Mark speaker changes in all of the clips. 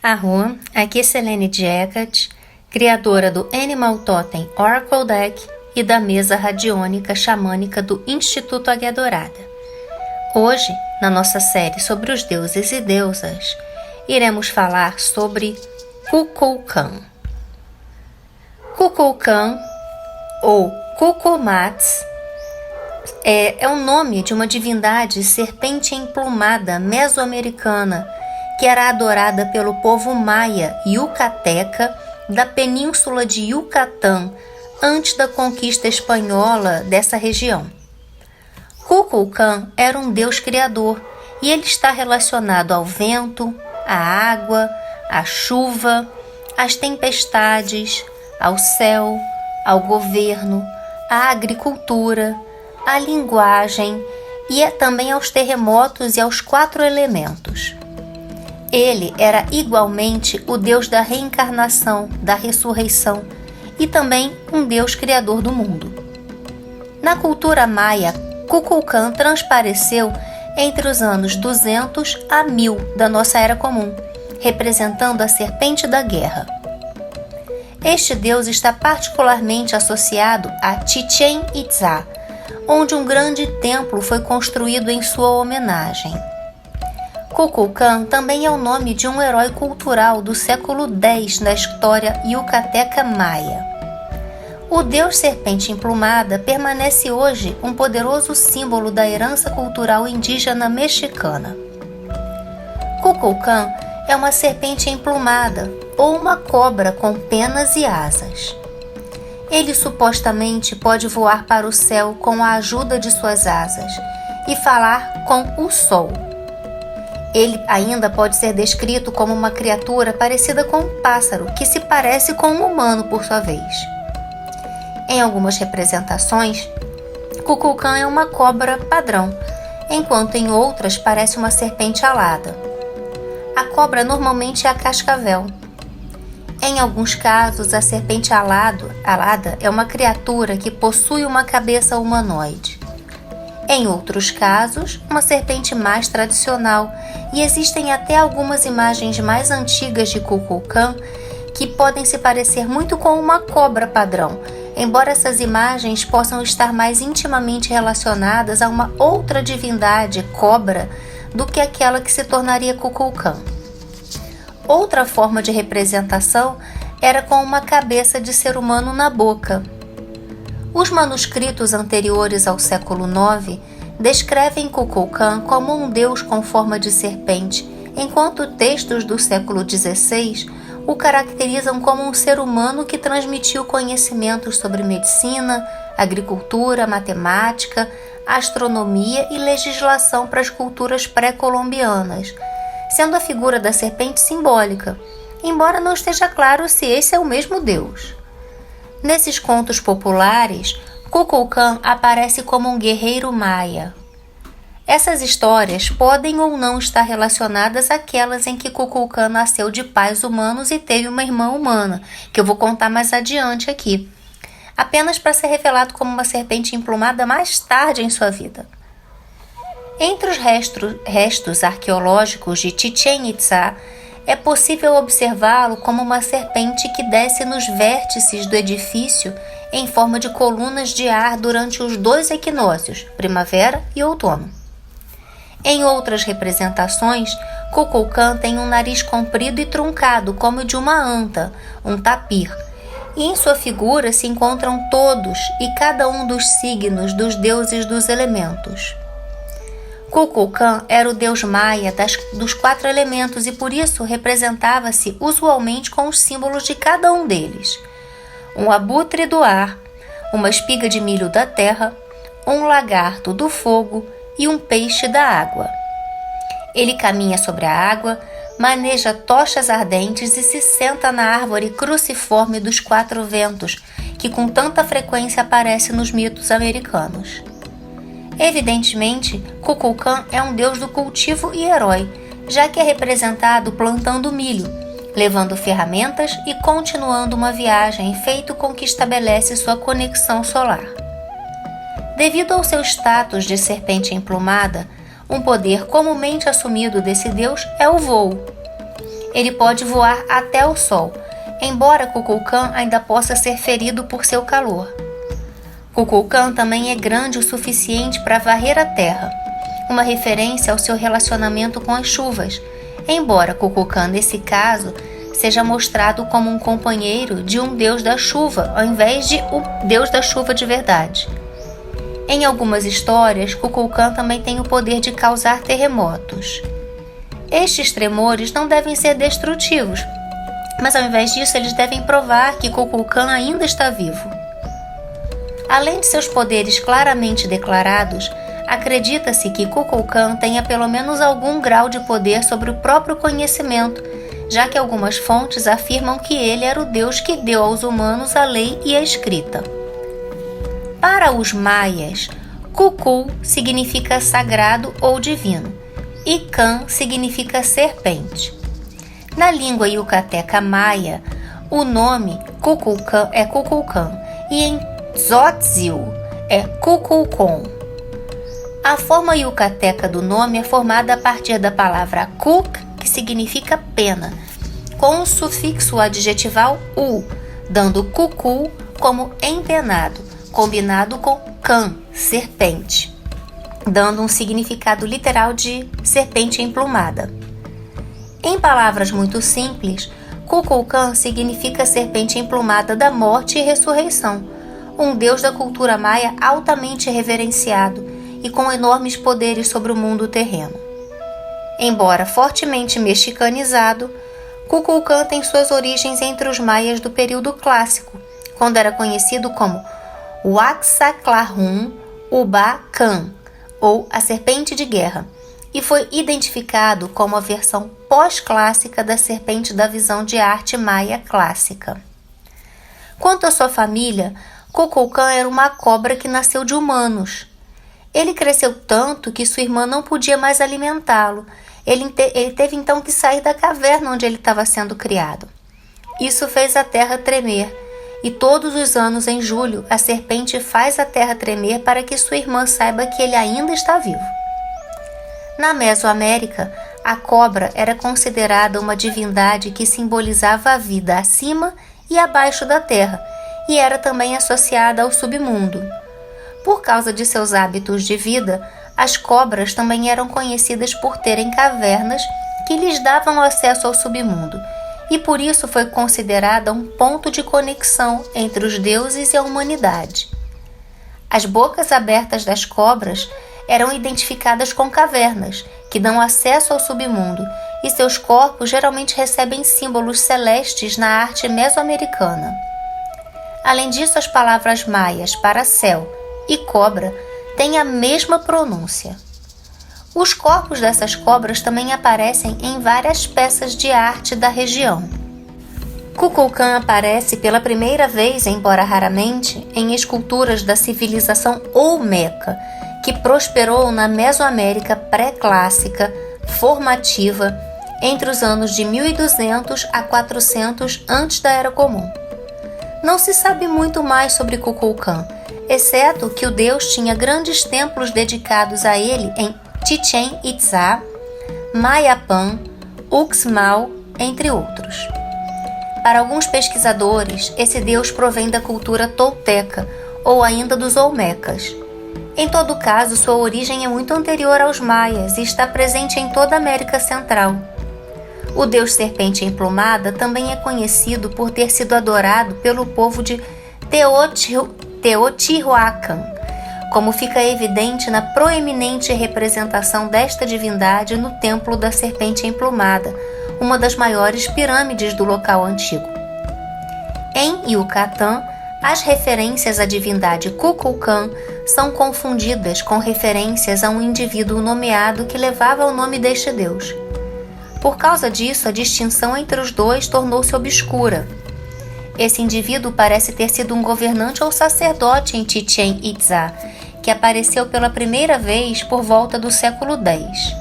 Speaker 1: Arro, aqui é Selene Jacket, criadora do Animal Totem Oracle Deck e da mesa radiônica xamânica do Instituto Águia Dourada. Hoje, na nossa série sobre os deuses e deusas, iremos falar sobre Kukulkan. Kukulkan, ou Kukulmats, é o nome de uma divindade serpente emplumada mesoamericana que era adorada pelo povo maia yucateca da península de Yucatán antes da conquista espanhola dessa região. Kukulkan era um deus criador e ele está relacionado ao vento, à água, à chuva, às tempestades, ao céu, ao governo, à agricultura, à linguagem e também aos terremotos e aos 4 elementos. Ele era igualmente o deus da reencarnação, da ressurreição e também um deus criador do mundo. Na cultura maia, Kukulkan transpareceu entre os anos 200 a 1000 da nossa Era Comum, representando a serpente da guerra. Este deus está particularmente associado a Chichén Itzá, onde um grande templo foi construído em sua homenagem. Kukulkan também é o nome de um herói cultural do século X na história yucateca maia. O deus serpente emplumada permanece hoje um poderoso símbolo da herança cultural indígena mexicana. Kukulkan é uma serpente emplumada ou uma cobra com penas e asas. Ele supostamente pode voar para o céu com a ajuda de suas asas e falar com o sol. Ele ainda pode ser descrito como uma criatura parecida com um pássaro, que se parece com um humano por sua vez. Em algumas representações, Kukulkan é uma cobra padrão, enquanto em outras parece uma serpente alada. A cobra normalmente é a cascavel. Em alguns casos, a serpente alada é uma criatura que possui uma cabeça humanoide. Em outros casos, uma serpente mais tradicional, e existem até algumas imagens mais antigas de Kukulkan que podem se parecer muito com uma cobra padrão, embora essas imagens possam estar mais intimamente relacionadas a uma outra divindade cobra do que aquela que se tornaria Kukulkan. Outra forma de representação era com uma cabeça de ser humano na boca. Os manuscritos anteriores ao século IX descrevem Kukulkan como um deus com forma de serpente, enquanto textos do século XVI o caracterizam como um ser humano que transmitiu conhecimentos sobre medicina, agricultura, matemática, astronomia e legislação para as culturas pré-colombianas, sendo a figura da serpente simbólica, embora não esteja claro se esse é o mesmo deus. Nesses contos populares, Kukulkan aparece como um guerreiro maia. Essas histórias podem ou não estar relacionadas àquelas em que Kukulkan nasceu de pais humanos e teve uma irmã humana, que eu vou contar mais adiante aqui, apenas para ser revelado como uma serpente emplumada mais tarde em sua vida. Entre os restos arqueológicos de Chichén Itzá, é possível observá-lo como uma serpente que desce nos vértices do edifício em forma de colunas de ar durante os 2 equinócios, primavera e outono. Em outras representações, Kukulkan tem um nariz comprido e truncado como o de uma anta, um tapir, e em sua figura se encontram todos e cada um dos signos dos deuses dos elementos. Kukulkan era o deus maia dos 4 elementos e por isso representava-se usualmente com os símbolos de cada um deles: um abutre do ar, uma espiga de milho da terra, um lagarto do fogo e um peixe da água. Ele caminha sobre a água, maneja tochas ardentes e se senta na árvore cruciforme dos 4 ventos, que com tanta frequência aparece nos mitos americanos. Evidentemente, Kukulkan é um deus do cultivo e herói, já que é representado plantando milho, levando ferramentas e continuando uma viagem feito com que estabelece sua conexão solar. Devido ao seu status de serpente emplumada, um poder comumente assumido desse deus é o voo. Ele pode voar até o sol, embora Kukulkan ainda possa ser ferido por seu calor. Kukulkan também é grande o suficiente para varrer a terra, uma referência ao seu relacionamento com as chuvas, embora Kukulkan, nesse caso, seja mostrado como um companheiro de um deus da chuva, ao invés de o deus da chuva de verdade. Em algumas histórias, Kukulkan também tem o poder de causar terremotos. Estes tremores não devem ser destrutivos, mas ao invés disso eles devem provar que Kukulkan ainda está vivo. Além de seus poderes claramente declarados, acredita-se que Kukulkan tenha pelo menos algum grau de poder sobre o próprio conhecimento, já que algumas fontes afirmam que ele era o deus que deu aos humanos a lei e a escrita. Para os maias, Kukul significa sagrado ou divino, e Kan significa serpente. Na língua yucateca maia, o nome Kukulkan é Kukulkan, e em Tzotzil é Kukulkon. A forma yucateca do nome é formada a partir da palavra kuk, que significa pena, com o sufixo adjetival u, dando Kukul como empenado, combinado com Kan, serpente, dando um significado literal de serpente emplumada. Em palavras muito simples, Kukulkan significa serpente emplumada da morte e ressurreição, um deus da cultura maia altamente reverenciado e com enormes poderes sobre o mundo terreno. Embora fortemente mexicanizado, Kukulkan tem suas origens entre os maias do período clássico, quando era conhecido como Huaxaclarhun Uba-Kan, ou a serpente de guerra, e foi identificado como a versão pós-clássica da serpente da visão de arte maia clássica. Quanto à sua família, Kukulkan era uma cobra que nasceu de humanos. Ele cresceu tanto que sua irmã não podia mais alimentá-lo. Ele teve então que sair da caverna onde ele estava sendo criado. Isso fez a terra tremer, e todos os anos, em julho, a serpente faz a terra tremer para que sua irmã saiba que ele ainda está vivo. Na Mesoamérica, a cobra era considerada uma divindade que simbolizava a vida acima e abaixo da terra, e era também associada ao submundo. Por causa de seus hábitos de vida, as cobras também eram conhecidas por terem cavernas que lhes davam acesso ao submundo, e por isso foi considerada um ponto de conexão entre os deuses e a humanidade. As bocas abertas das cobras eram identificadas com cavernas, que dão acesso ao submundo, e seus corpos geralmente recebem símbolos celestes na arte mesoamericana. Além disso, as palavras maias para céu e cobra têm a mesma pronúncia. Os corpos dessas cobras também aparecem em várias peças de arte da região. Kukulkan aparece pela primeira vez, embora raramente, em esculturas da civilização Olmeca, que prosperou na Mesoamérica pré-clássica formativa entre os anos de 1200 a 400 antes da Era Comum. Não se sabe muito mais sobre Kukulkan, exceto que o deus tinha grandes templos dedicados a ele em Chichén Itzá, Mayapán, Uxmal, entre outros. Para alguns pesquisadores, esse deus provém da cultura tolteca ou ainda dos olmecas. Em todo caso, sua origem é muito anterior aos maias e está presente em toda a América Central. O deus serpente emplumada também é conhecido por ter sido adorado pelo povo de Teotihuacan, como fica evidente na proeminente representação desta divindade no Templo da Serpente Emplumada, uma das maiores pirâmides do local antigo. Em Yucatán, as referências à divindade Kukulkan são confundidas com referências a um indivíduo nomeado que levava o nome deste deus. Por causa disso, a distinção entre os dois tornou-se obscura. Esse indivíduo parece ter sido um governante ou sacerdote em Chichén Itzá, que apareceu pela primeira vez por volta do século X.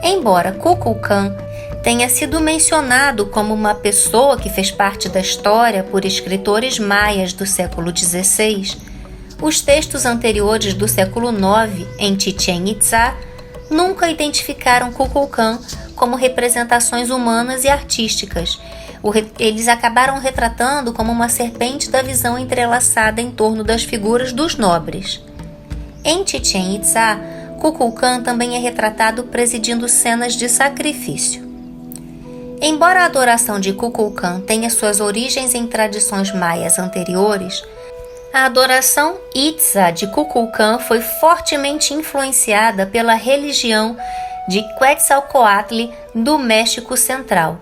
Speaker 1: Embora Kukulkan tenha sido mencionado como uma pessoa que fez parte da história por escritores maias do século XVI, Os textos anteriores do século IX em Chichén Itzá nunca identificaram Kukulcán como representações humanas e artísticas. Eles acabaram retratando como uma serpente da visão entrelaçada em torno das figuras dos nobres. Em Chichén Itzá, Kukulcán também é retratado presidindo cenas de sacrifício. Embora a adoração de Kukulcán tenha suas origens em tradições maias anteriores, a adoração Itzá de Kukulcán foi fortemente influenciada pela religião de Quetzalcóatl do México Central.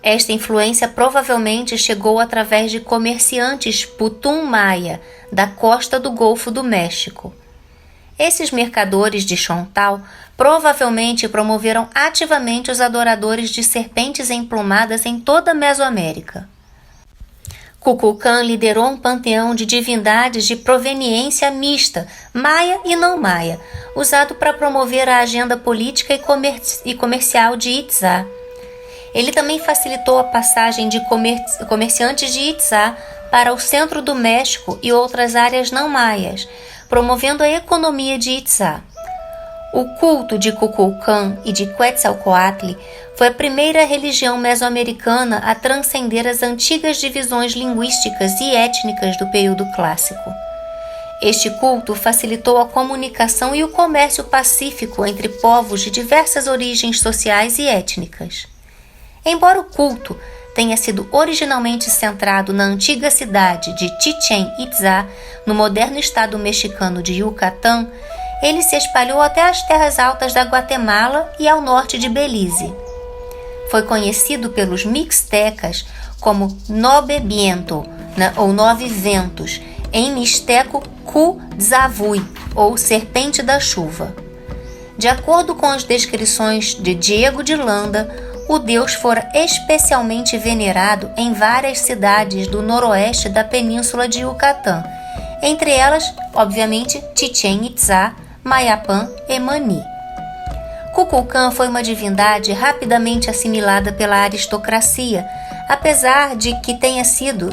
Speaker 1: Esta influência provavelmente chegou através de comerciantes Putum Maia da costa do Golfo do México. Esses mercadores de Chontal provavelmente promoveram ativamente os adoradores de serpentes emplumadas em toda a Mesoamérica. Kukulcán liderou um panteão de divindades de proveniência mista, maia e não maia, usado para promover a agenda política e comercial de Itzá. Ele também facilitou a passagem de comerciantes de Itzá para o centro do México e outras áreas não maias, promovendo a economia de Itzá. O culto de Kukulcán e de Quetzalcóatl foi a primeira religião mesoamericana a transcender as antigas divisões linguísticas e étnicas do período clássico. Este culto facilitou a comunicação e o comércio pacífico entre povos de diversas origens sociais e étnicas. Embora o culto tenha sido originalmente centrado na antiga cidade de Chichén Itzá, no moderno estado mexicano de Yucatán, ele se espalhou até as terras altas da Guatemala e ao norte de Belize. Foi conhecido pelos mixtecas como Nobe Viento, ou Nove Ventos, em mixteco Cu-Tzavui, ou Serpente da Chuva. De acordo com as descrições de Diego de Landa, o deus fora especialmente venerado em várias cidades do noroeste da península de Yucatán, entre elas, obviamente, Chichén Itzá, Mayapán e Mani. Kukulcán foi uma divindade rapidamente assimilada pela aristocracia, apesar de que tenha sido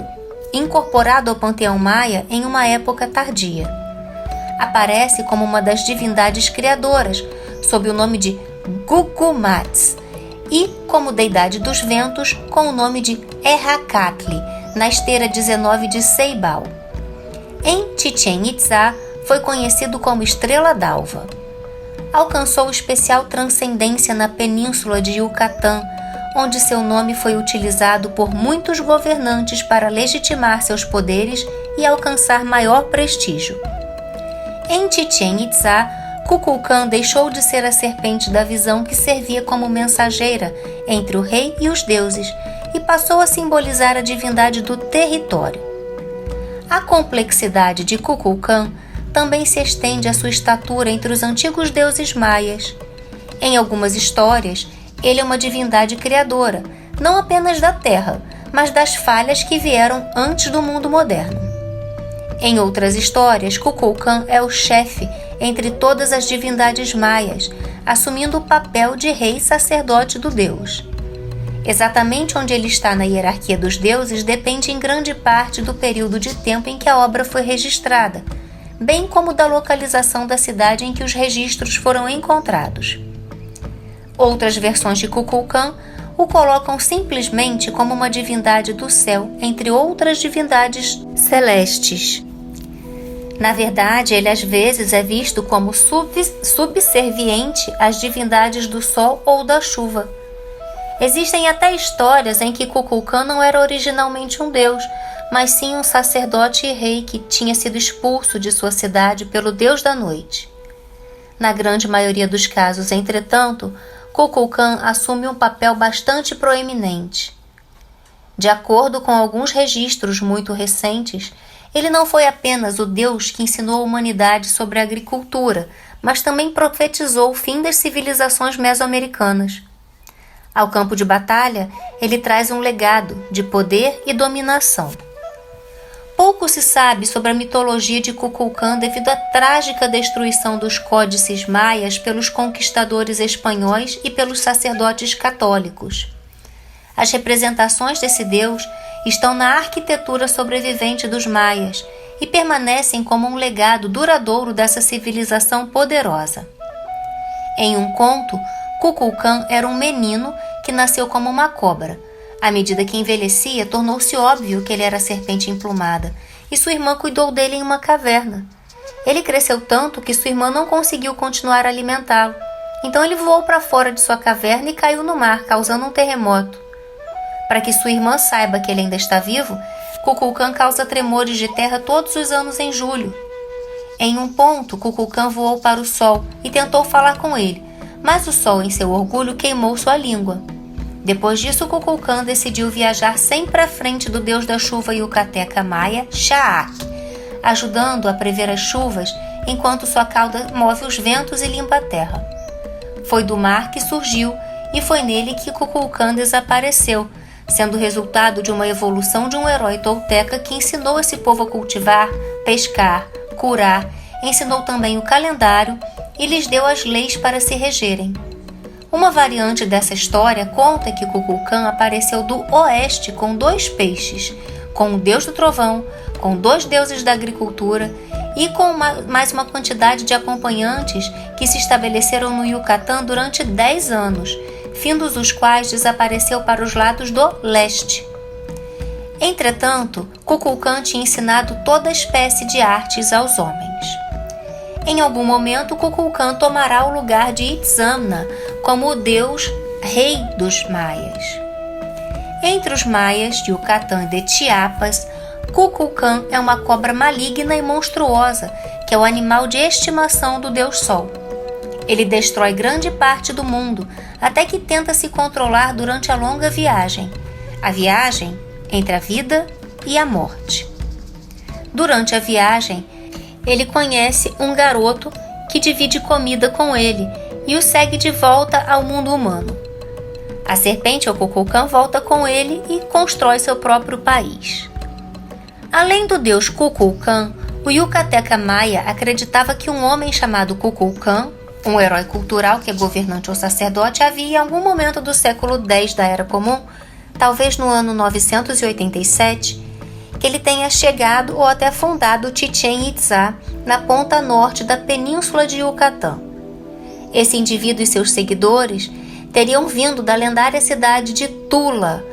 Speaker 1: incorporado ao panteão maia em uma época tardia. Aparece como uma das divindades criadoras, sob o nome de Gugumatz, e como deidade dos ventos com o nome de Erracatli, na esteira 19 de Ceibal. Em Chichén Itzá, foi conhecido como Estrela d'Alva. Alcançou especial transcendência na península de Yucatán, onde seu nome foi utilizado por muitos governantes para legitimar seus poderes e alcançar maior prestígio. Em Chichén Itzá, Kukulcán deixou de ser a serpente da visão que servia como mensageira entre o rei e os deuses e passou a simbolizar a divindade do território. A complexidade de Kukulcán também se estende à sua estatura entre os antigos deuses maias. Em algumas histórias, ele é uma divindade criadora, não apenas da terra, mas das falhas que vieram antes do mundo moderno. Em outras histórias, Kukulcán é o chefe entre todas as divindades maias, assumindo o papel de rei sacerdote do deus. Exatamente onde ele está na hierarquia dos deuses depende em grande parte do período de tempo em que a obra foi registrada, bem como da localização da cidade em que os registros foram encontrados. Outras versões de Kukulcán o colocam simplesmente como uma divindade do céu, entre outras divindades celestes. Na verdade, ele às vezes é visto como subserviente às divindades do sol ou da chuva. Existem até histórias em que Kukulcán não era originalmente um deus, mas sim um sacerdote e rei que tinha sido expulso de sua cidade pelo deus da noite. Na grande maioria dos casos, entretanto, Kukulcán assume um papel bastante proeminente. De acordo com alguns registros muito recentes, ele não foi apenas o deus que ensinou a humanidade sobre a agricultura, mas também profetizou o fim das civilizações mesoamericanas. Ao campo de batalha, ele traz um legado de poder e dominação. Pouco se sabe sobre a mitologia de Kukulcán devido à trágica destruição dos códices maias pelos conquistadores espanhóis e pelos sacerdotes católicos. As representações desse deus estão na arquitetura sobrevivente dos maias e permanecem como um legado duradouro dessa civilização poderosa. Em um conto, Kukulkan era um menino que nasceu como uma cobra. À medida que envelhecia, tornou-se óbvio que ele era a serpente emplumada, e sua irmã cuidou dele em uma caverna. Ele cresceu tanto que sua irmã não conseguiu continuar a alimentá-lo. Então ele voou para fora de sua caverna e caiu no mar, causando um terremoto. Para que sua irmã saiba que ele ainda está vivo, Kukulkan causa tremores de terra todos os anos em julho. Em um ponto, Kukulkan voou para o sol e tentou falar com ele, mas o sol, em seu orgulho, queimou sua língua. Depois disso, Kukulkan decidiu viajar sempre à frente do deus da chuva yucateca maia, Sha'ak, ajudando a prever as chuvas enquanto sua cauda move os ventos e limpa a terra. Foi do mar que surgiu e foi nele que Kukulkan desapareceu, sendo o resultado de uma evolução de um herói tolteca que ensinou esse povo a cultivar, pescar, curar, ensinou também o calendário e lhes deu as leis para se regerem. Uma variante dessa história conta que Kukulkan apareceu do oeste com 2 peixes, com o deus do trovão, com 2 deuses da agricultura e com mais uma quantidade de acompanhantes que se estabeleceram no Yucatán durante 10 anos, findos os quais desapareceu para os lados do leste. Entretanto, Kukulkan tinha ensinado toda espécie de artes aos homens. Em algum momento, Kukulkan tomará o lugar de Itzamna como o deus rei dos maias. Entre os maias de Yucatán e de Chiapas, Kukulkan é uma cobra maligna e monstruosa, que é o animal de estimação do deus Sol. Ele destrói grande parte do mundo, até que tenta se controlar durante a longa viagem, a viagem entre a vida e a morte. Durante a viagem, ele conhece um garoto que divide comida com ele e o segue de volta ao mundo humano. A serpente, ou Kukulkan, volta com ele e constrói seu próprio país. Além do deus Kukulkan, o Yucateca Maia acreditava que um homem chamado Kukulkan, um herói cultural que é governante ou sacerdote, havia em algum momento do século X da Era Comum, talvez no ano 987, que ele tenha chegado ou até fundado Chichén Itzá, na ponta norte da península de Yucatán. Esse indivíduo e seus seguidores teriam vindo da lendária cidade de Tula,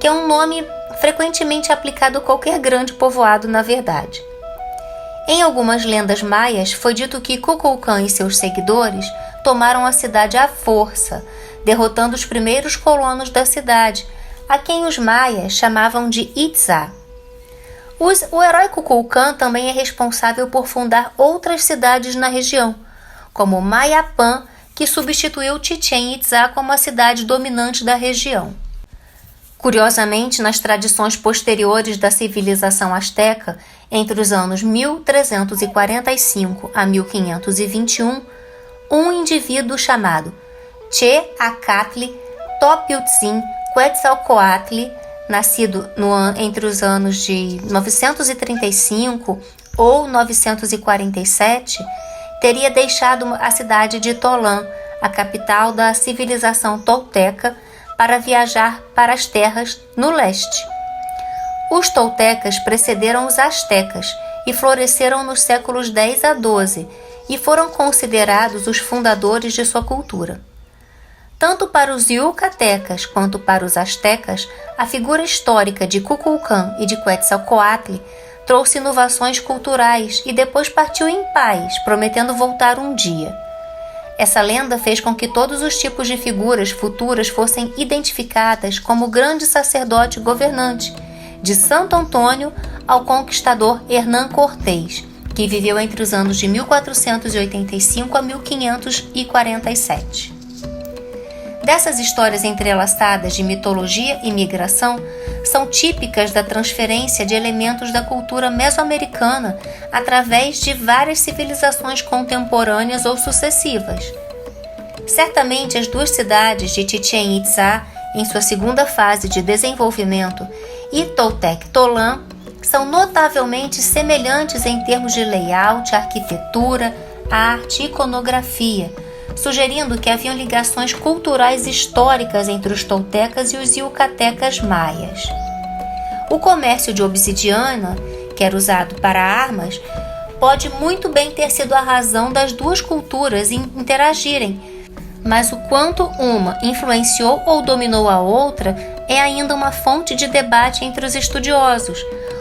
Speaker 1: que é um nome frequentemente aplicado a qualquer grande povoado, na verdade. Em algumas lendas maias, foi dito que Kukulkan e seus seguidores tomaram a cidade à força, derrotando os primeiros colonos da cidade, a quem os maias chamavam de Itzá. O herói Kukulkan também é responsável por fundar outras cidades na região, como Mayapán, que substituiu Chichén Itzá como a cidade dominante da região. Curiosamente, nas tradições posteriores da civilização asteca, entre os anos 1345 a 1521, um indivíduo chamado Cheacatli Topiutzin Quetzalcoatl, nascido entre os anos de 935 ou 947, teria deixado a cidade de Tolán, a capital da civilização tolteca, para viajar para as terras no leste. Os toltecas precederam os astecas e floresceram nos séculos X a XII e foram considerados os fundadores de sua cultura. Tanto para os yucatecas quanto para os astecas, a figura histórica de Kukulkan e de Quetzalcoatl trouxe inovações culturais e depois partiu em paz, prometendo voltar um dia. Essa lenda fez com que todos os tipos de figuras futuras fossem identificadas como o grande sacerdote governante, de Santo Antônio ao conquistador Hernán Cortés, que viveu entre os anos de 1485 a 1547. Dessas histórias entrelaçadas de mitologia e migração são típicas da transferência de elementos da cultura mesoamericana através de várias civilizações contemporâneas ou sucessivas. Certamente as 2 cidades de Chichén Itzá, em sua segunda fase de desenvolvimento, e Toltec Tolán são notavelmente semelhantes em termos de layout, arquitetura, arte e iconografia, sugerindo que haviam ligações culturais históricas entre os toltecas e os yucatecas maias. O comércio de obsidiana, que era usado para armas, pode muito bem ter sido a razão das duas culturas interagirem, mas o quanto uma influenciou ou dominou a outra é ainda uma fonte de debate entre os estudiosos,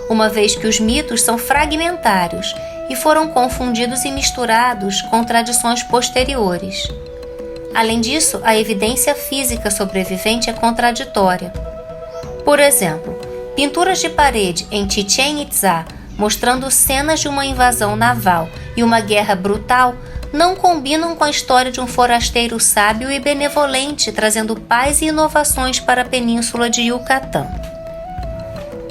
Speaker 1: uma vez que os mitos são fragmentários e foram confundidos e misturados com tradições posteriores. Além disso, a evidência física sobrevivente é contraditória. Por exemplo, pinturas de parede em Chichén Itzá mostrando cenas de uma invasão naval e uma guerra brutal não combinam com a história de um forasteiro sábio e benevolente trazendo paz e inovações para a península de Yucatán.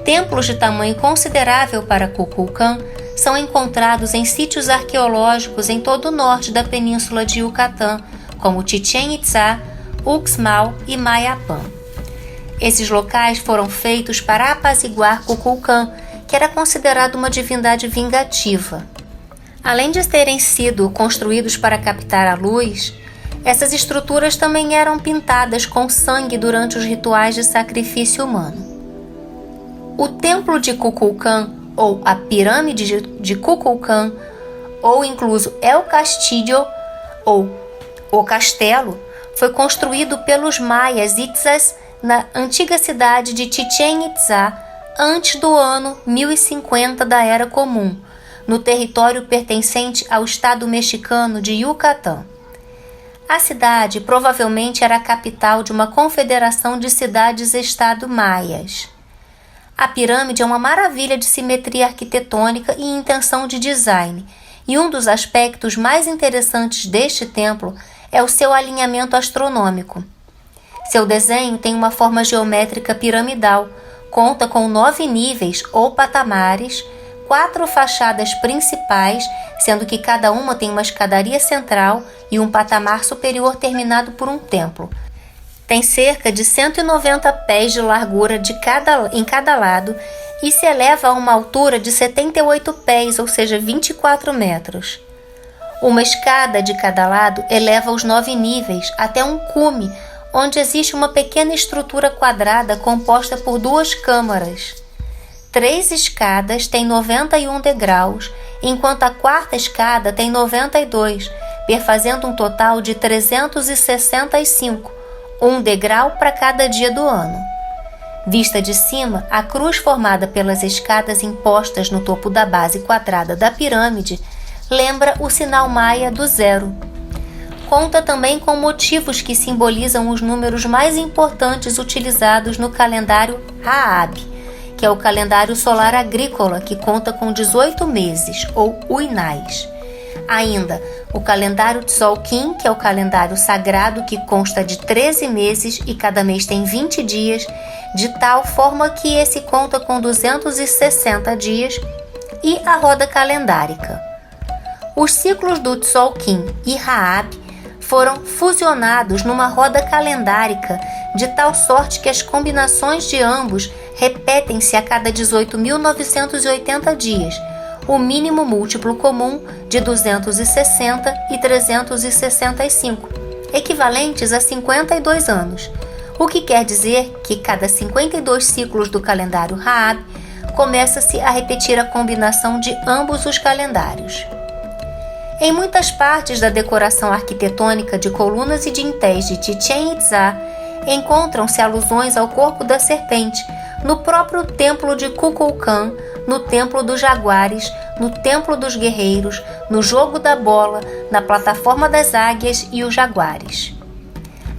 Speaker 1: Templos de tamanho considerável para Kukulcán são encontrados em sítios arqueológicos em todo o norte da península de Yucatán, como Chichén Itzá, Uxmal e Mayapán. Esses locais foram feitos para apaziguar Kukulcán, que era considerado uma divindade vingativa. Além de terem sido construídos para captar a luz, essas estruturas também eram pintadas com sangue durante os rituais de sacrifício humano. O Templo de Kukulcán, ou a Pirâmide de Kukulcán, ou incluso El Castillo, ou o Castelo, foi construído pelos maias itzás na antiga cidade de Chichén Itzá antes do ano 1050 da Era Comum, no território pertencente ao estado mexicano de Yucatán. A cidade provavelmente era a capital de uma confederação de cidades-estado maias. A pirâmide é uma maravilha de simetria arquitetônica e intenção de design, e um dos aspectos mais interessantes deste templo é o seu alinhamento astronômico. Seu desenho tem uma forma geométrica piramidal, conta com 9 níveis ou patamares, 4 fachadas principais, sendo que cada uma tem uma escadaria central e um patamar superior terminado por um templo. Tem cerca de 190 pés de largura em cada lado e se eleva a uma altura de 78 pés, ou seja, 24 metros. Uma escada de cada lado eleva os 9 níveis até um cume, onde existe uma pequena estrutura quadrada composta por 2 câmaras. 3 escadas têm 91 degraus, enquanto a quarta escada tem 92, perfazendo um total de 365, um degrau para cada dia do ano. Vista de cima, a cruz formada pelas escadas impostas no topo da base quadrada da pirâmide lembra o sinal maia do 0. Conta também com motivos que simbolizam os números mais importantes utilizados no calendário Haab, que é o calendário solar agrícola, que conta com 18 meses, ou uinais. Ainda, o calendário Tzolk'in, que é o calendário sagrado que consta de 13 meses e cada mês tem 20 dias, de tal forma que esse conta com 260 dias, e a roda calendárica. Os ciclos do Tzolk'in e Haab foram fusionados numa roda calendárica, de tal sorte que as combinações de ambos repetem-se a cada 18.980 dias, o mínimo múltiplo comum de 260 e 365, equivalentes a 52 anos, o que quer dizer que cada 52 ciclos do calendário Haab começa-se a repetir a combinação de ambos os calendários. Em muitas partes da decoração arquitetônica de colunas e dintéis de Chichén Itzá encontram-se alusões ao corpo da serpente, no próprio templo de Kukulcán, no templo dos jaguares, no templo dos guerreiros, no jogo da bola, na plataforma das águias e os jaguares.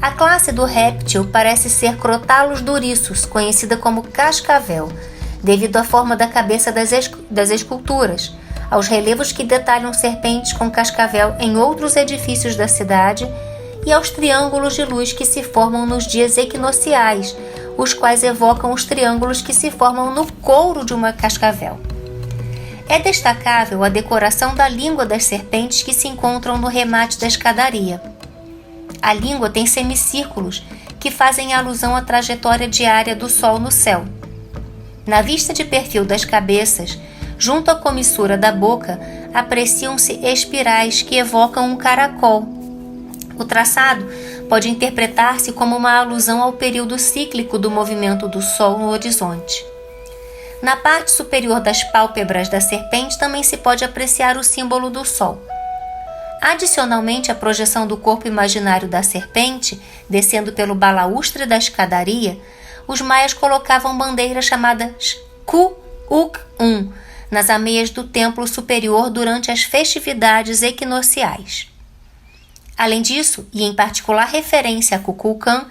Speaker 1: A classe do réptil parece ser Crotalus duriçus, conhecida como cascavel, devido à forma da cabeça das esculturas, aos relevos que detalham serpentes com cascavel em outros edifícios da cidade e aos triângulos de luz que se formam nos dias equinociais, os quais evocam os triângulos que se formam no couro de uma cascavel. É destacável a decoração da língua das serpentes que se encontram no remate da escadaria. A língua tem semicírculos que fazem alusão à trajetória diária do Sol no céu. Na vista de perfil das cabeças, junto à comissura da boca, apreciam-se espirais que evocam um caracol. O traçado pode interpretar-se como uma alusão ao período cíclico do movimento do Sol no horizonte. Na parte superior das pálpebras da serpente também se pode apreciar o símbolo do sol. Adicionalmente à projeção do corpo imaginário da serpente, descendo pelo balaústre da escadaria, os maias colocavam bandeiras chamadas Ku-uk-un nas ameias do templo superior durante as festividades equinociais. Além disso, e em particular referência a Kukulkan,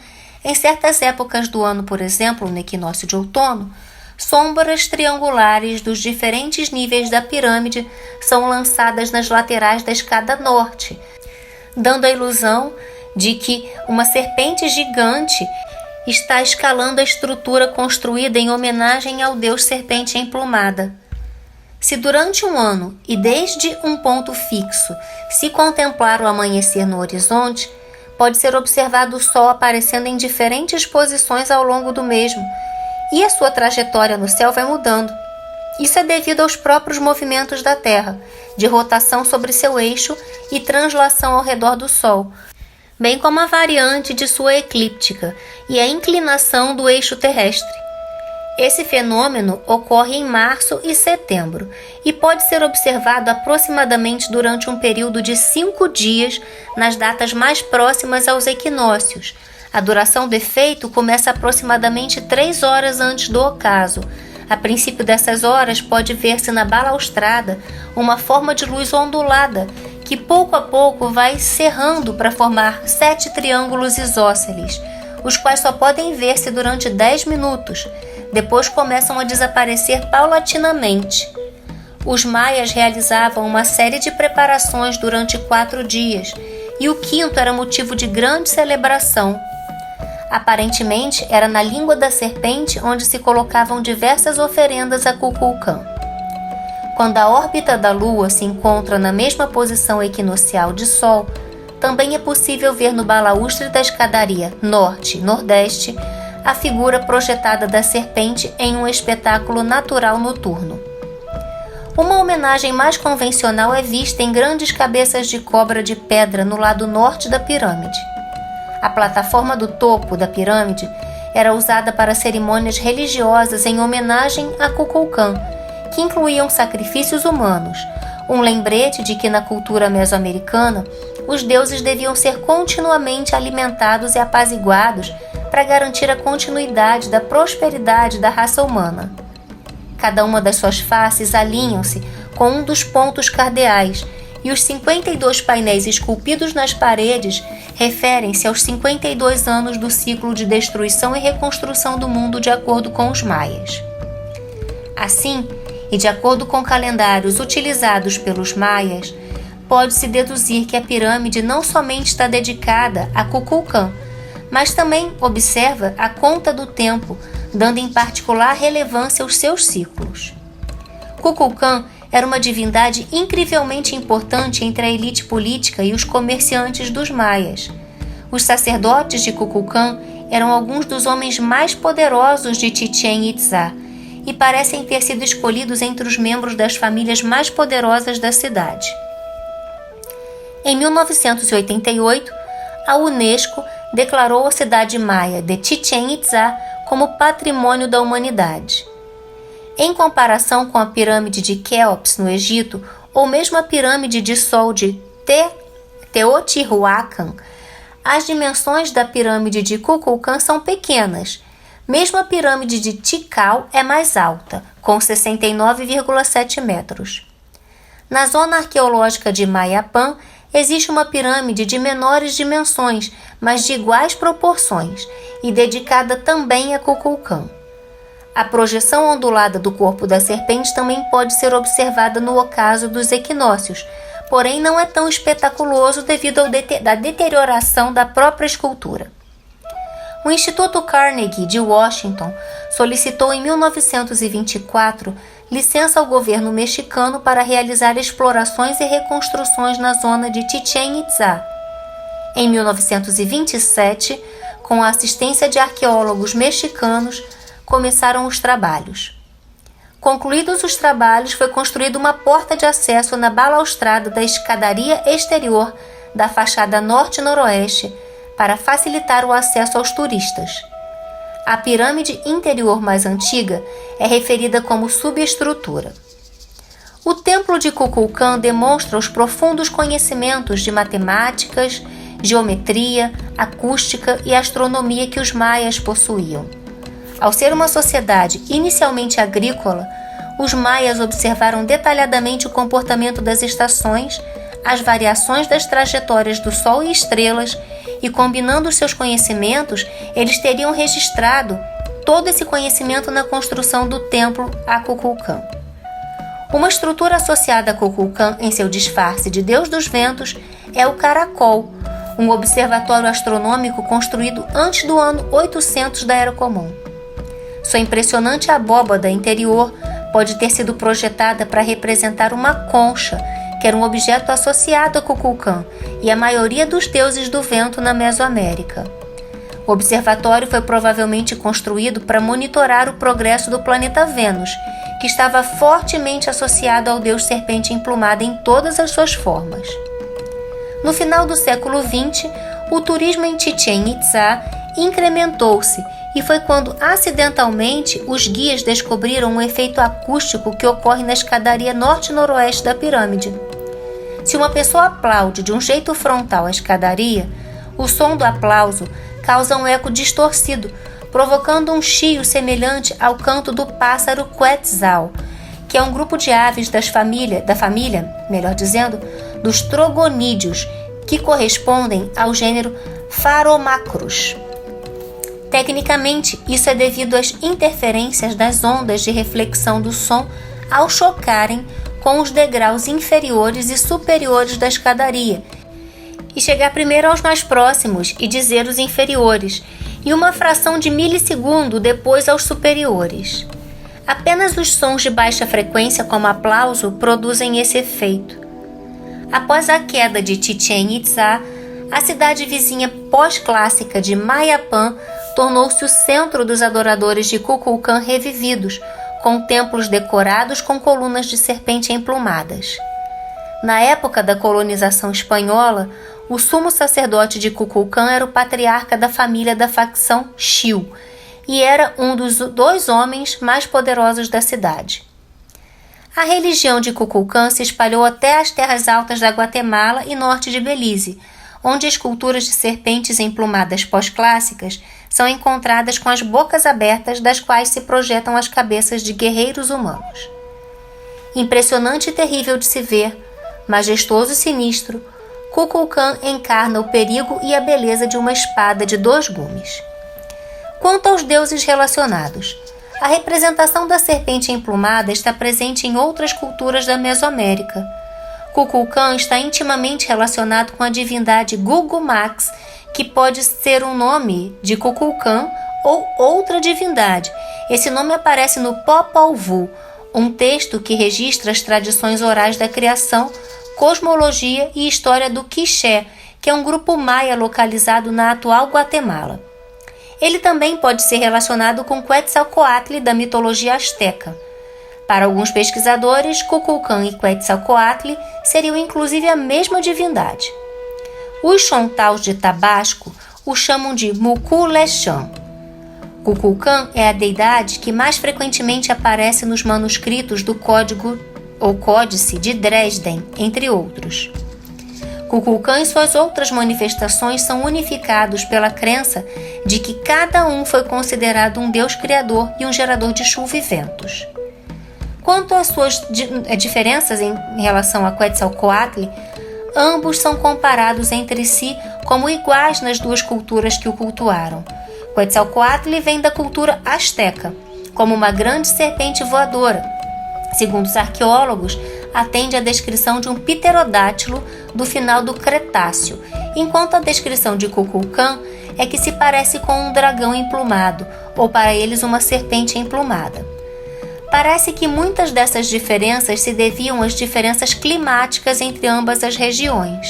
Speaker 1: em certas épocas do ano, por exemplo, no equinócio de outono, sombras triangulares dos diferentes níveis da pirâmide são lançadas nas laterais da escada norte, dando a ilusão de que uma serpente gigante está escalando a estrutura construída em homenagem ao deus serpente emplumada. Se durante um ano e desde um ponto fixo se contemplar o amanhecer no horizonte, pode ser observado o sol aparecendo em diferentes posições ao longo do mesmo, e a sua trajetória no céu vai mudando. Isso é devido aos próprios movimentos da Terra, de rotação sobre seu eixo e translação ao redor do Sol, bem como a variante de sua eclíptica e a inclinação do eixo terrestre. Esse fenômeno ocorre em março e setembro e pode ser observado aproximadamente durante um período de 5 dias nas datas mais próximas aos equinócios. A duração do efeito começa aproximadamente 3 horas antes do ocaso. A princípio dessas horas pode ver-se na balaustrada uma forma de luz ondulada que pouco a pouco vai cerrando para formar 7 triângulos isósceles, os quais só podem ver-se durante 10 minutos. Depois começam a desaparecer paulatinamente. Os maias realizavam uma série de preparações durante 4 dias, e o quinto era motivo de grande celebração. Aparentemente, era na língua da serpente onde se colocavam diversas oferendas a Kukulkan. Quando a órbita da Lua se encontra na mesma posição equinocial de Sol, também é possível ver no balaústre da escadaria norte e nordeste a figura projetada da serpente em um espetáculo natural noturno. Uma homenagem mais convencional é vista em grandes cabeças de cobra de pedra no lado norte da pirâmide. A plataforma do topo da pirâmide era usada para cerimônias religiosas em homenagem a Kukulkan, que incluíam sacrifícios humanos, um lembrete de que na cultura mesoamericana os deuses deviam ser continuamente alimentados e apaziguados para garantir a continuidade da prosperidade da raça humana. Cada uma das suas faces alinham-se com um dos pontos cardeais, e os 52 painéis esculpidos nas paredes referem-se aos 52 anos do ciclo de destruição e reconstrução do mundo de acordo com os maias. Assim, e de acordo com calendários utilizados pelos maias, pode-se deduzir que a pirâmide não somente está dedicada a Kukulkan, mas também observa a conta do tempo, dando em particular relevância aos seus ciclos. Kukulkan era uma divindade incrivelmente importante entre a elite política e os comerciantes dos maias. Os sacerdotes de Kukulkan eram alguns dos homens mais poderosos de Chichén Itzá e parecem ter sido escolhidos entre os membros das famílias mais poderosas da cidade. Em 1988, a Unesco declarou a cidade maia de Chichén Itzá como Patrimônio da Humanidade. Em comparação com a pirâmide de Quéops, no Egito, ou mesmo a pirâmide de Sol de Teotihuacan, as dimensões da pirâmide de Kukulkan são pequenas. Mesmo a pirâmide de Tikal é mais alta, com 69,7 metros. Na zona arqueológica de Mayapán, existe uma pirâmide de menores dimensões, mas de iguais proporções, e dedicada também a Kukulkan. A projeção ondulada do corpo da serpente também pode ser observada no ocaso dos equinócios, porém não é tão espetaculoso devido à deterioração da própria escultura. O Instituto Carnegie de Washington solicitou em 1924 licença ao governo mexicano para realizar explorações e reconstruções na zona de Chichén Itzá. Em 1927, com a assistência de arqueólogos mexicanos, começaram os trabalhos. Concluídos os trabalhos, foi construída uma porta de acesso na balaustrada da escadaria exterior da fachada norte-noroeste para facilitar o acesso aos turistas. A pirâmide interior mais antiga é referida como subestrutura. O templo de Kukulcán demonstra os profundos conhecimentos de matemáticas, geometria, acústica e astronomia que os maias possuíam. Ao ser uma sociedade inicialmente agrícola, os maias observaram detalhadamente o comportamento das estações, as variações das trajetórias do Sol e estrelas, e combinando os seus conhecimentos, eles teriam registrado todo esse conhecimento na construção do templo a Kukulcán. Uma estrutura associada a Kukulcán em seu disfarce de Deus dos Ventos é o Caracol, um observatório astronômico construído antes do ano 800 da Era Comum. Sua impressionante abóbada interior pode ter sido projetada para representar uma concha, que era um objeto associado a Kukulcán e a maioria dos deuses do vento na Mesoamérica. O observatório foi provavelmente construído para monitorar o progresso do planeta Vênus, que estava fortemente associado ao deus serpente emplumada em todas as suas formas. No final do século XX, o turismo em Chichén Itzá incrementou-se e foi quando, acidentalmente, os guias descobriram um efeito acústico que ocorre na escadaria norte-noroeste da pirâmide. Se uma pessoa aplaude de um jeito frontal a escadaria, o som do aplauso causa um eco distorcido, provocando um chiio semelhante ao canto do pássaro Quetzal, que é um grupo de aves da família, dos trogonídeos, que correspondem ao gênero Pharomacrus. Tecnicamente, isso é devido às interferências das ondas de reflexão do som ao chocarem com os degraus inferiores e superiores da escadaria, e chegar primeiro aos mais próximos e dizer os inferiores, e uma fração de milissegundo depois aos superiores. Apenas os sons de baixa frequência, como aplauso, produzem esse efeito. Após a queda de Chichén Itzá, a cidade vizinha pós-clássica de Mayapán tornou-se o centro dos adoradores de Kukulcán revividos, com templos decorados com colunas de serpente emplumadas. Na época da colonização espanhola, o sumo sacerdote de Kukulcán era o patriarca da família da facção Xiu e era um dos 2 homens mais poderosos da cidade. A religião de Kukulcán se espalhou até as terras altas da Guatemala e norte de Belize, onde esculturas de serpentes emplumadas pós-clássicas são encontradas com as bocas abertas das quais se projetam as cabeças de guerreiros humanos. Impressionante e terrível de se ver, majestoso e sinistro, Kukulcán encarna o perigo e a beleza de uma espada de 2 gumes. Quanto aos deuses relacionados, a representação da serpente emplumada está presente em outras culturas da Mesoamérica. Kukulcán está intimamente relacionado com a divindade Gugumax, que pode ser um nome de Kukulcán ou outra divindade. Esse nome aparece no Popol Vuh, um texto que registra as tradições orais da criação, cosmologia e história do Quiché, que é um grupo maia localizado na atual Guatemala. Ele também pode ser relacionado com Quetzalcoatl da mitologia asteca. Para alguns pesquisadores, Kukulcán e Quetzalcoatl seriam inclusive a mesma divindade. Os Chontaus de Tabasco o chamam de Mukulexan. Kukulcán é a deidade que mais frequentemente aparece nos manuscritos do Código ou Códice de Dresden, entre outros. Kukulcán e suas outras manifestações são unificados pela crença de que cada um foi considerado um deus criador e um gerador de chuva e ventos. Quanto às suas diferenças em relação a Quetzalcoatl, ambos são comparados entre si como iguais nas 2 culturas que o cultuaram. Quetzalcoatl vem da cultura asteca, como uma grande serpente voadora. Segundo os arqueólogos, atende à descrição de um pterodátilo do final do Cretáceo, enquanto a descrição de Kukulcán é que se parece com um dragão emplumado, ou para eles uma serpente emplumada. Parece que muitas dessas diferenças se deviam às diferenças climáticas entre ambas as regiões.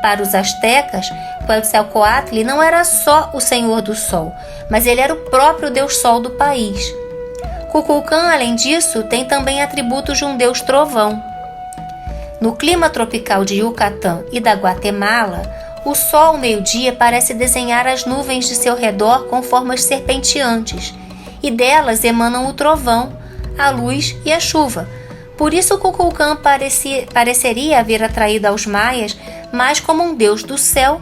Speaker 1: Para os astecas, Quetzalcoatl não era só o Senhor do Sol, mas ele era o próprio Deus Sol do país. Kukulcán, além disso, tem também atributos de um deus trovão. No clima tropical de Yucatán e da Guatemala, O sol ao meio-dia parece desenhar as nuvens de seu redor com formas serpenteantes, e delas emanam o trovão, a luz e a chuva. Por isso Kukulkan pareceria haver atraído aos maias mais como um deus do céu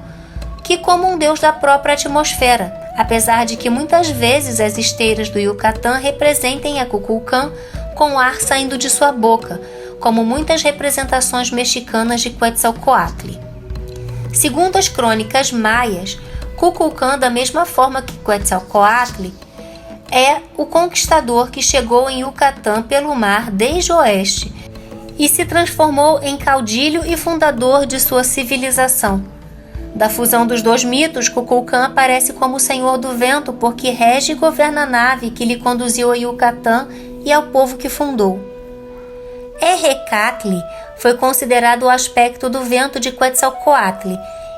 Speaker 1: que como um deus da própria atmosfera, apesar de que muitas vezes as esteiras do Yucatán representem a Kukulkan com o ar saindo de sua boca, como muitas representações mexicanas de Quetzalcoatl. Segundo as crônicas maias, Kukulkan, da mesma forma que Quetzalcoatl, é o conquistador que chegou em Yucatán pelo mar desde o oeste e se transformou em caudilho e fundador de sua civilização. Da fusão dos dois mitos, Kukulkan aparece como o senhor do vento porque rege e governa a nave que lhe conduziu a Yucatán e ao povo que fundou. Errecatli foi considerado o aspecto do vento de Quetzalcoatl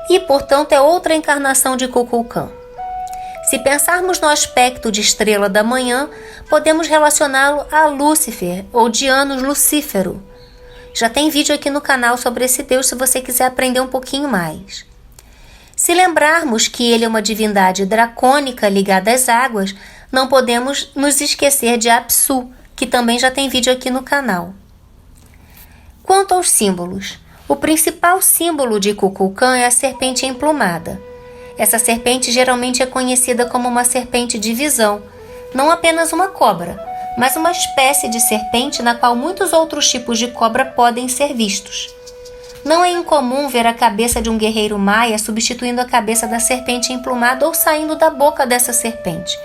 Speaker 1: e, portanto, é outra encarnação de Kukulkan. Se pensarmos no aspecto de estrela da manhã, podemos relacioná-lo a Lúcifer ou Dianos Lucífero. Já tem vídeo aqui no canal sobre esse deus se você quiser aprender um pouquinho mais. Se lembrarmos que ele é uma divindade dracônica ligada às águas, não podemos nos esquecer de Apsu, que também já tem vídeo aqui no canal. Quanto aos símbolos, o principal símbolo de Kukulkan é a serpente emplumada. Essa serpente geralmente é conhecida como uma serpente de visão, não apenas uma cobra, mas uma espécie de serpente na qual muitos outros tipos de cobra podem ser vistos. Não é incomum ver a cabeça de um guerreiro maia substituindo a cabeça da serpente emplumada ou saindo da boca dessa serpente,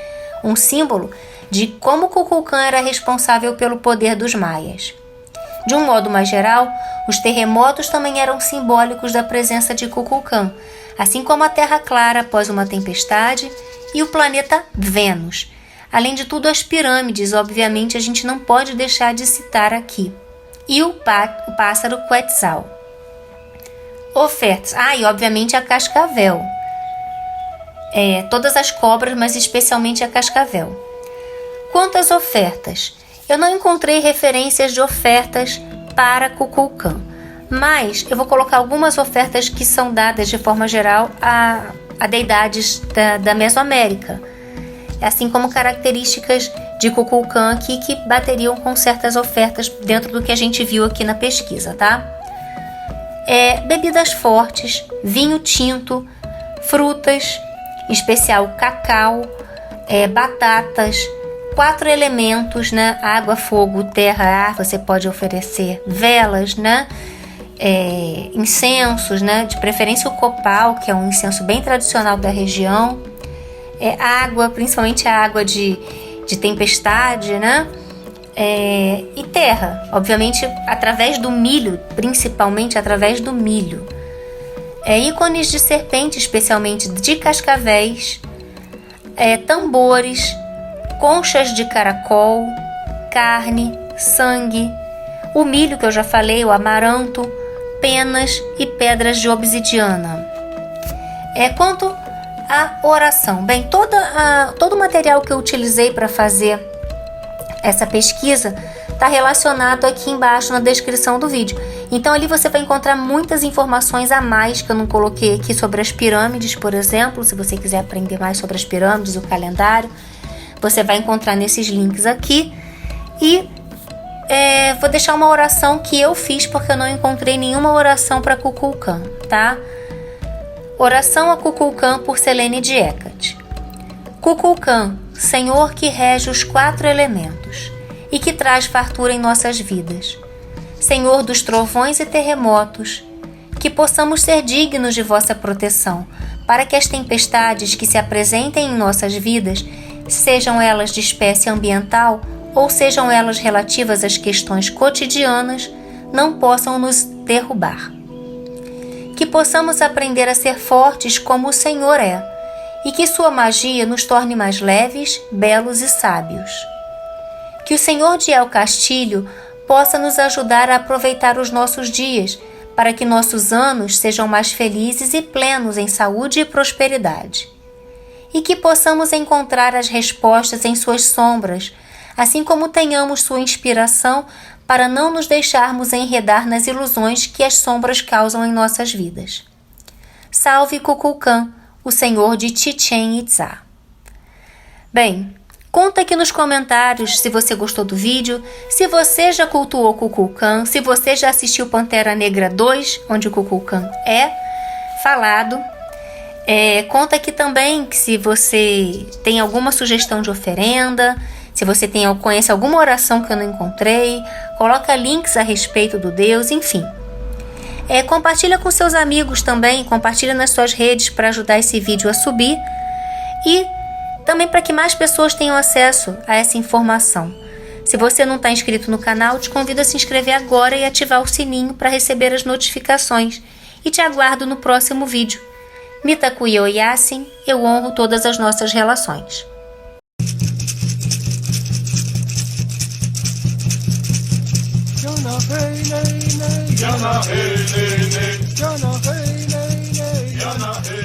Speaker 1: um símbolo de como Kukulkan era responsável pelo poder dos maias. De um modo mais geral, os terremotos também eram simbólicos da presença de Kukulkan, assim como a Terra clara após uma tempestade e o planeta Vênus. Além de tudo, as pirâmides, obviamente, a gente não pode deixar de citar aqui. E o pássaro Quetzal. Ofertas. E obviamente a cascavel. Todas as cobras, mas especialmente a cascavel. Quanto às ofertas, eu não encontrei referências de ofertas para Kukulkan, mas eu vou colocar algumas ofertas que são dadas de forma geral a deidades da Mesoamérica, assim como características de Kukulkan aqui que bateriam com certas ofertas dentro do que a gente viu aqui na pesquisa, tá? Bebidas fortes, vinho tinto, frutas, em especial cacau, batatas, 4 elementos, né? Água, fogo, terra, ar. Você pode oferecer velas, né? Incensos, né? De preferência o copal, que é um incenso bem tradicional da região. Água, principalmente a água de tempestade, né? E terra, obviamente através do milho, principalmente através do milho. Ícones de serpente, especialmente de cascavéis, tambores, conchas de caracol, carne, sangue, o milho que eu já falei, o amaranto, penas e pedras de obsidiana. Quanto à oração, bem, todo o material que eu utilizei para fazer essa pesquisa está relacionado aqui embaixo na descrição do vídeo. Então ali você vai encontrar muitas informações a mais que eu não coloquei aqui sobre as pirâmides, por exemplo, se você quiser aprender mais sobre as pirâmides, o calendário. Você vai encontrar nesses links aqui. E vou deixar uma oração que eu fiz porque eu não encontrei nenhuma oração para Kukulkan, tá? Oração a Kukulkan por Selene de Hecate. Kukulkan, Senhor que rege os 4 elementos e que traz fartura em nossas vidas. Senhor dos trovões e terremotos, que possamos ser dignos de vossa proteção, para que as tempestades que se apresentem em nossas vidas, sejam elas de espécie ambiental ou sejam elas relativas às questões cotidianas, não possam nos derrubar. Que possamos aprender a ser fortes como o Senhor é, e que sua magia nos torne mais leves, belos e sábios. Que o Senhor de El Castilho possa nos ajudar a aproveitar os nossos dias, para que nossos anos sejam mais felizes e plenos em saúde e prosperidade. E que possamos encontrar as respostas em suas sombras, assim como tenhamos sua inspiração para não nos deixarmos enredar nas ilusões que as sombras causam em nossas vidas. Salve Kukulkan, o senhor de Chichén Itzá. Bem, conta aqui nos comentários se você gostou do vídeo, se você já cultuou Kukulkan, se você já assistiu Pantera Negra 2, onde o Kukulkan é falado. Conta aqui também que se você tem alguma sugestão de oferenda, se você conhece alguma oração que eu não encontrei, coloca links a respeito do Deus, enfim. Compartilha com seus amigos também, compartilha nas suas redes para ajudar esse vídeo a subir e também para que mais pessoas tenham acesso a essa informação. Se você não está inscrito no canal, te convido a se inscrever agora e ativar o sininho para receber as notificações. E te aguardo no próximo vídeo. Mitakuye Yasin, eu honro todas as nossas relações.
Speaker 2: Yana hey, nay, nay. Yana hey, nay, nay. Yana hey.